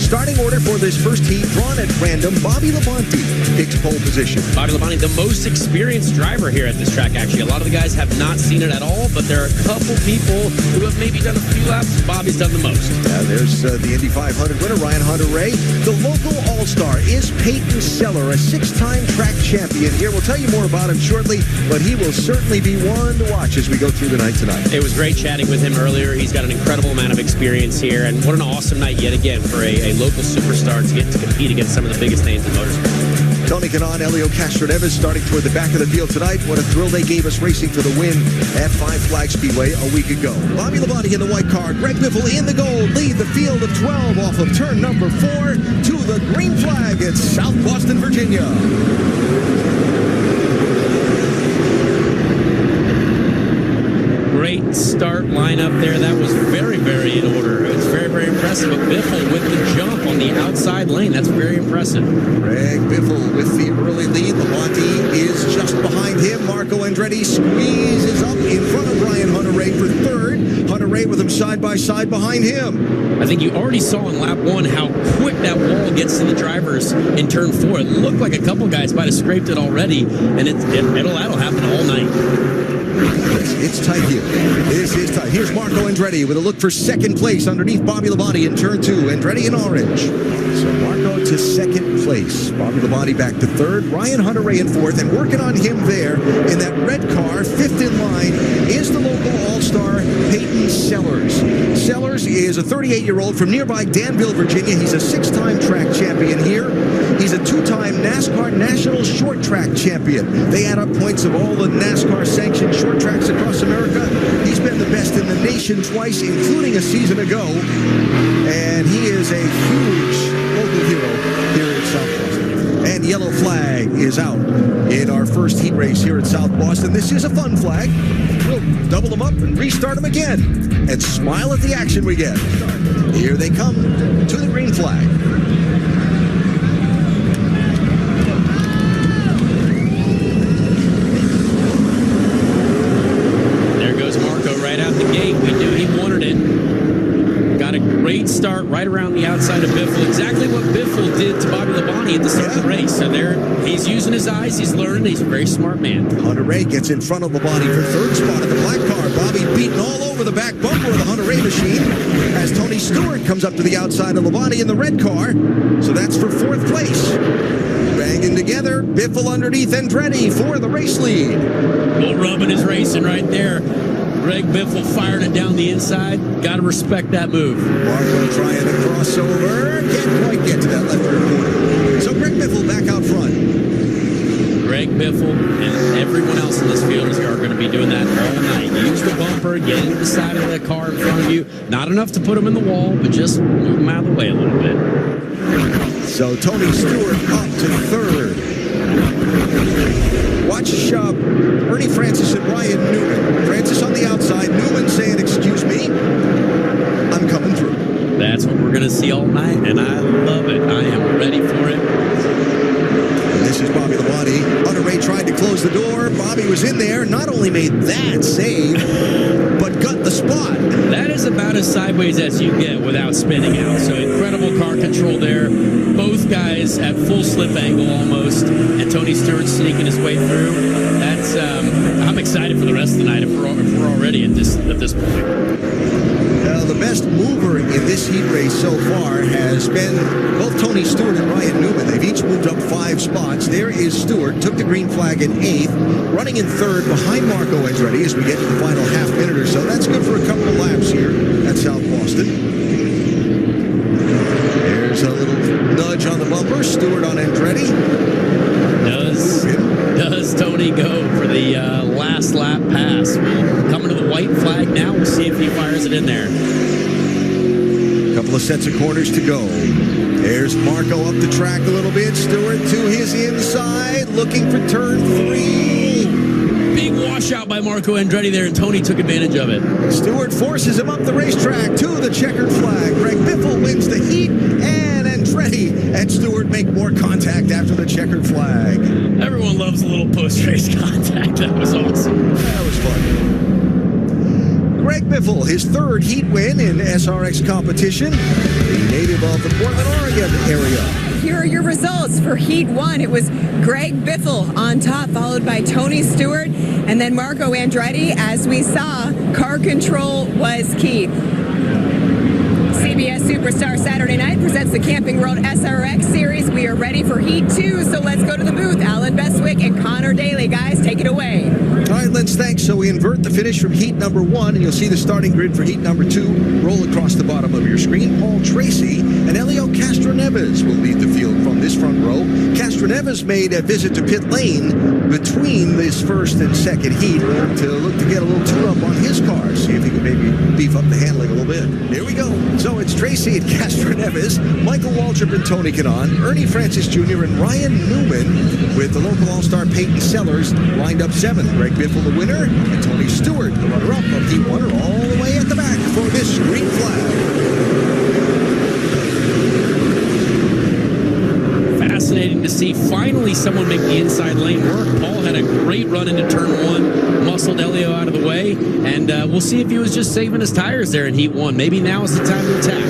Starting order for this first heat, drawn at random, Bobby Labonte takes pole position. Bobby Labonte, the most experienced driver here at this track, actually. A lot of the guys have not seen it at all, but there are a couple people who have maybe done a few laps. Bobby's done the most. There's the Indy 500 winner, Ryan Hunter-Reay. The local all-star is Payton, a six-time track champion here. We'll tell you more about him shortly, but he will certainly be one to watch as we go through the night tonight. It was great chatting with him earlier. He's got an incredible amount of experience here, and what an awesome night yet again for a local superstar to get to compete against some of the biggest names in motorsport. Tony Kanaan, Helio, Castroneves starting toward the back of the field tonight. What a thrill they gave us racing for the win at Five Flag Speedway a week ago. Bobby Labonte in the white car. Greg Biffle in the gold. Lead the field of 12 off of turn number 4 to the green flag at South Boston, Virginia. Great start lineup there. That was very, very in order. It's very, very impressive. But Biffle with the jump on the outside lane. That's very impressive. Greg Biffle with the early lead. Labonte is just behind him. Marco Andretti squeezes up in front of Ryan Hunter-Reay for third. Hunter-Reay with him side by side behind him. I think you already saw in lap 1 how quick that wall gets to the drivers in turn 4. It looked like a couple guys might have scraped it already, and that'll happen all night. It's tight here. This is tight. Here's Marco Andretti with a look for second place underneath Bobby Labonte in turn 2. Andretti in orange. So Marco to second place. Bobby Labonte back to third. Ryan Hunter-Reay in fourth. And working on him there in that red car, fifth in line, is the local all-star Payton Sellers. Sellers is a 38-year-old from nearby Danville, Virginia. He's a six-time track champion here. He's a two-time NASCAR National Short Track Champion. They add up points of all the NASCAR-sanctioned short tracks across America. He's been the best in the nation twice, including a season ago. And he is a huge local hero here in South Boston. And yellow flag is out in our first heat race here at South Boston. This is a fun flag. We'll double them up and restart them again. And smile at the action we get. Here they come to the green flag. Great start right around the outside of Biffle. Exactly what Biffle did to Bobby Labonte at the start of the race. So there, he's using his eyes. He's learning. He's a very smart man. Hunter-Reay gets in front of Labonte for third spot in the black car. Bobby beaten all over the back bumper of the Hunter-Reay machine as Tony Stewart comes up to the outside of Labonte in the red car. So that's for fourth place. Banging together, Biffle underneath Andretti for the race lead. Bull rubbing is racing right there. Greg Biffle fired it down the inside. Got to respect that move. Marco trying to cross over. Can't quite get to that left rear corner. So Greg Biffle back out front. Greg Biffle and everyone else in this field are going to be doing that all night. Use the bumper, get into the side of the car in front of you. Not enough to put them in the wall, but just move them out of the way a little bit. So Tony Stewart up to third. Watch Ernie Francis and Ryan Newman. Francis on the outside. Newman saying, "Excuse me, I'm coming through." That's what we're going to see all night, and I love it. I am ready for it. And this is Bobby Labonte. Hunter-Reay tried to close the door. Bobby was in there. Not only made that save, but got the spot. That is about as sideways as you get without spinning out. So incredible car control there. Both guys at full slip angle almost, and Tony Stewart sneaking his way through. That's I'm excited for the rest of the night if we're already at this point. The best mover in this heat race so far has been both Tony Stewart and Ryan Newman. They've each moved up 5 spots. There is Stewart, took the green flag in 8th, running in 3rd behind Marco Andretti as we get to the final half minute or so. That's good for a couple of laps here at South Boston. There's a little nudge on the bumper. Stewart on Andretti. Does Tony go for the last lap pass? Coming to the white flag now. We'll see if he fires it in there. Couple of sets of corners to go. There's Marco up the track a little bit. Stewart to his inside, looking for turn 3. Big washout by Marco Andretti there, and Tony took advantage of it. Stewart forces him up the racetrack to the checkered flag. Greg Biffle wins the heat, and Andretti and Stewart make more contact after the checkered flag. Everyone loves a little post-race contact. That was awesome. That was fun. Greg Greg Biffle, his third heat win in SRX competition, the native of the Portland, Oregon area. Here are your results for Heat 1. It was Greg Biffle on top, followed by Tony Stewart, and then Marco Andretti. As we saw, car control was key. CBS Superstar Saturday Night presents the Camping World SRX Series. We are ready for Heat 2, so let's go to the booth. Alan Bestwick and Connor Daly. Guys, take it away. All right, Lynn, thanks. So we invert the finish from heat number 1, and you'll see the starting grid for heat number 2 roll across the bottom of your screen. Paul Tracy and Helio Castroneves will lead the field from this front row. Castroneves made a visit to pit lane between this first and second heat to look to get a little tune-up on his car, see if he could maybe beef up the handling a little bit. Here we go. So it's Tracy and Castroneves, Michael Waltrip and Tony Kanaan, Ernie Francis Jr. and Ryan Newman with the local all-star Payton Sellers lined up 7th. Greg Biffle the winner, and Tony Stewart, the runner-up of Heat 1, are all the way at the back for this green flag. Fascinating to see finally someone make the inside lane work. Paul had a great run into turn 1, muscled Helio out of the way, and we'll see if he was just saving his tires there in Heat 1. Maybe now is the time to attack.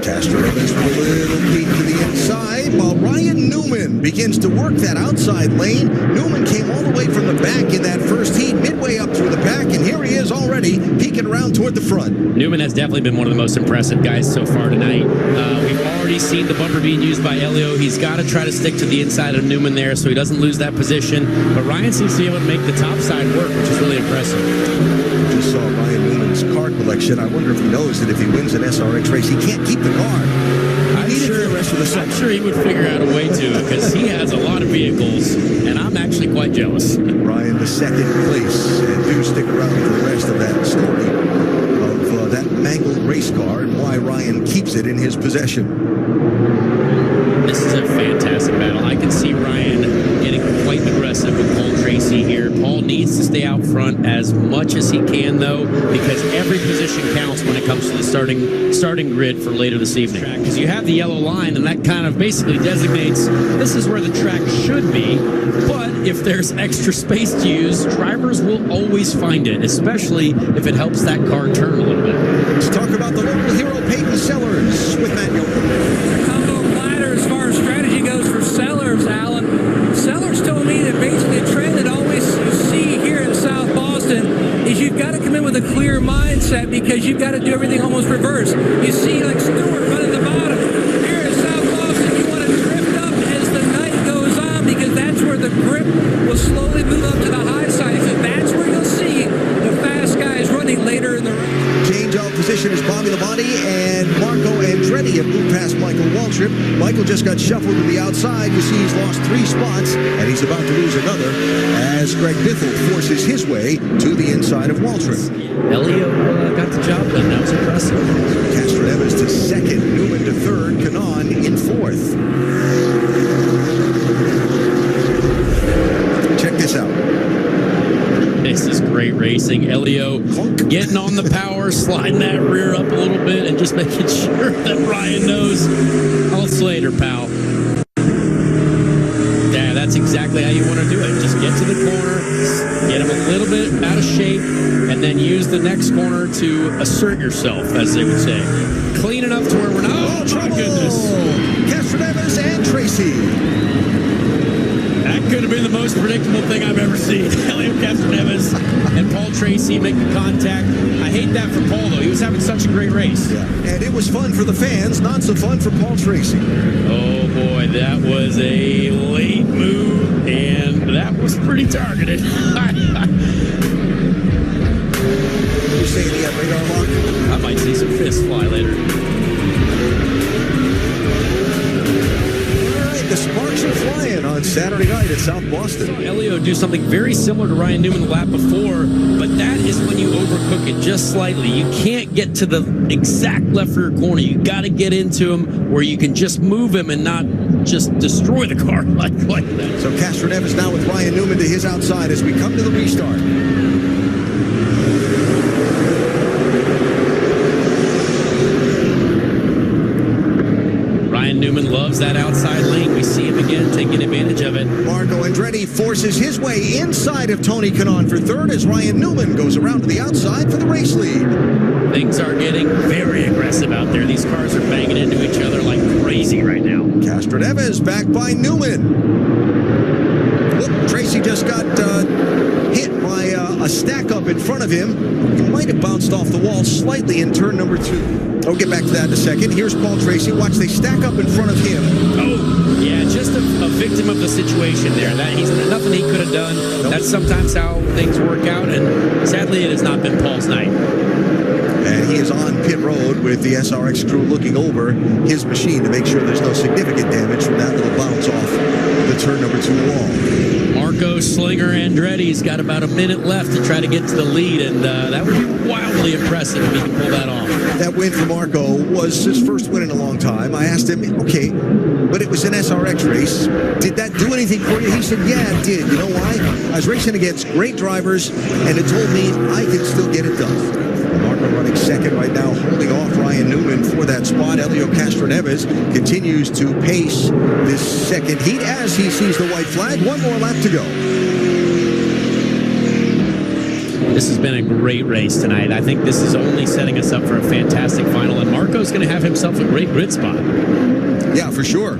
Castroneves with a little peek to the inside, while Ryan Newman begins to work that outside lane. Newman came all the way from the back in that first heat, midway up through the pack, and here he is already peeking around toward the front. Newman has definitely been one of the most impressive guys so far tonight. We've already seen the bumper being used by Helio. He's got to try to stick to the inside of Newman there so he doesn't lose that position. But Ryan seems to be able to make the top side work, which is really impressive. Just saw Ryan Newman's car collection. I wonder if he knows that if he wins an SRX race, he can't keep the car. I'm sure he would figure out a way to, because he has a lot of vehicles, and I'm actually quite jealous. Ryan, the second place, and do stick around for the rest of that story of that mangled race car and why Ryan keeps it in his possession. This is a fantastic battle. I can see Ryan getting quite aggressive with Paul Tracy here. Paul needs to stay out front as much as he can, though, because every position counts when it comes to the starting grid for later this evening. Because you have the yellow line, and that kind of basically designates this is where the track should be. But if there's extra space to use, drivers will always find it, especially if it helps that car turn a little bit. Let's talk about the local hero, Payton Sellers, with Matt Yoakum. As far as strategy goes for Sellers, Alan, Sellers told me that basically the trend that always you see here in South Boston is you've got to come in with a clear mindset because you've got to do everything almost reverse. You see like Stewart running the bottom. Here in South Boston, you want to drift up as the night goes on because that's where the grip will slowly move up to the high side. So that's where you'll see the fast guys running later in the race. Change of position is Bobby Labonte and Marco Andretti have moved past Michael Waltrip. Michael just got shuffled to the outside. You see he's lost 3 spots, and he's about to lose another as Greg Biffle forces his way to the inside of Waltrip. Helio got the job done. That was impressive. Castroneves to second, Newman to third, Kanaan in fourth. Check this out. This is great racing. Helio getting on the power, sliding that rear up a little bit, and just making sure that Ryan knows, I'll Slater, pal. Yeah, that's exactly how you want to do it. Just get to the corner, get him a little bit out of shape, and then use the next corner to assert yourself, as they would say. Clean enough to where we're not. Oh, my goodness. Castroneves and Tracy. That could have been the most predictable thing I've ever seen. Helio Castroneves and Paul Tracy making contact. I hate that for Paul, though. He was having such a great race. Yeah. And it was fun for the fans, not so fun for Paul Tracy. Oh, boy, that was a late move, and that was pretty targeted. You're saying he had radar lock? I might see some fists fly later. The sparks are flying on Saturday night at South Boston. Helio do something very similar to Ryan Newman the lap before, but that is when you overcook it just slightly. You can't get to the exact left rear corner. You got to get into him where you can just move him and not just destroy the car like that. So Castroneves now with Ryan Newman to his outside as we come to the restart. Newman loves that outside lane. We see him again taking advantage of it. Marco Andretti forces his way inside of Tony Kanaan for third as Ryan Newman goes around to the outside for the race lead. Things are getting very aggressive out there. These cars are banging into each other like crazy right now. Castroneves back by Newman. Whoop, Tracy just got hit by a stack up in front of him. He might have bounced off the wall slightly in turn number 2. I'll get back to that in a second. Here's Paul Tracy. Watch, they stack up in front of him. Oh, yeah, just a victim of the situation there. He's nothing he could have done. Nope. That's sometimes how things work out, and sadly it has not been Paul's night. And he is on pit road with the SRX crew looking over his machine to make sure there's no significant damage from that little bounce off the turn number 2 wall. Marco Slinger Andretti's got about a minute left to try to get to the lead, and that would be wildly impressive if he can pull that off. That win for Marco was his first win in a long time. I asked him, okay, but it was an SRX race. Did that do anything for you? He said, yeah, it did. You know why? I was racing against great drivers, and it told me I can still get it done. Marco running second right now, holding off Ryan Newman for that spot. Helio Castroneves continues to pace this second heat as he sees the white flag. One more lap to go. This has been a great race tonight. I think this is only setting us up for a fantastic final, and Marco's going to have himself a great grid spot. Yeah, for sure.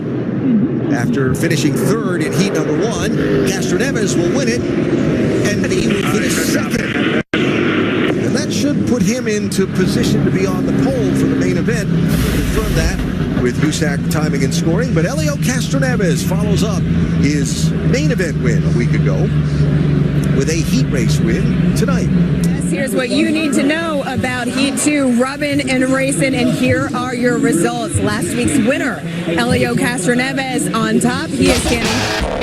After finishing third in heat number 1, Castroneves will win it, and he will finish second. And that should put him into position to be on the pole for the main event. Confirm that with USAC timing and scoring. But Helio Castroneves follows up his main event win a week ago with a heat race win tonight. Here's what you need to know about Heat 2, rubbing and racing, and here are your results. Last week's winner, Helio Castroneves on top. He is standing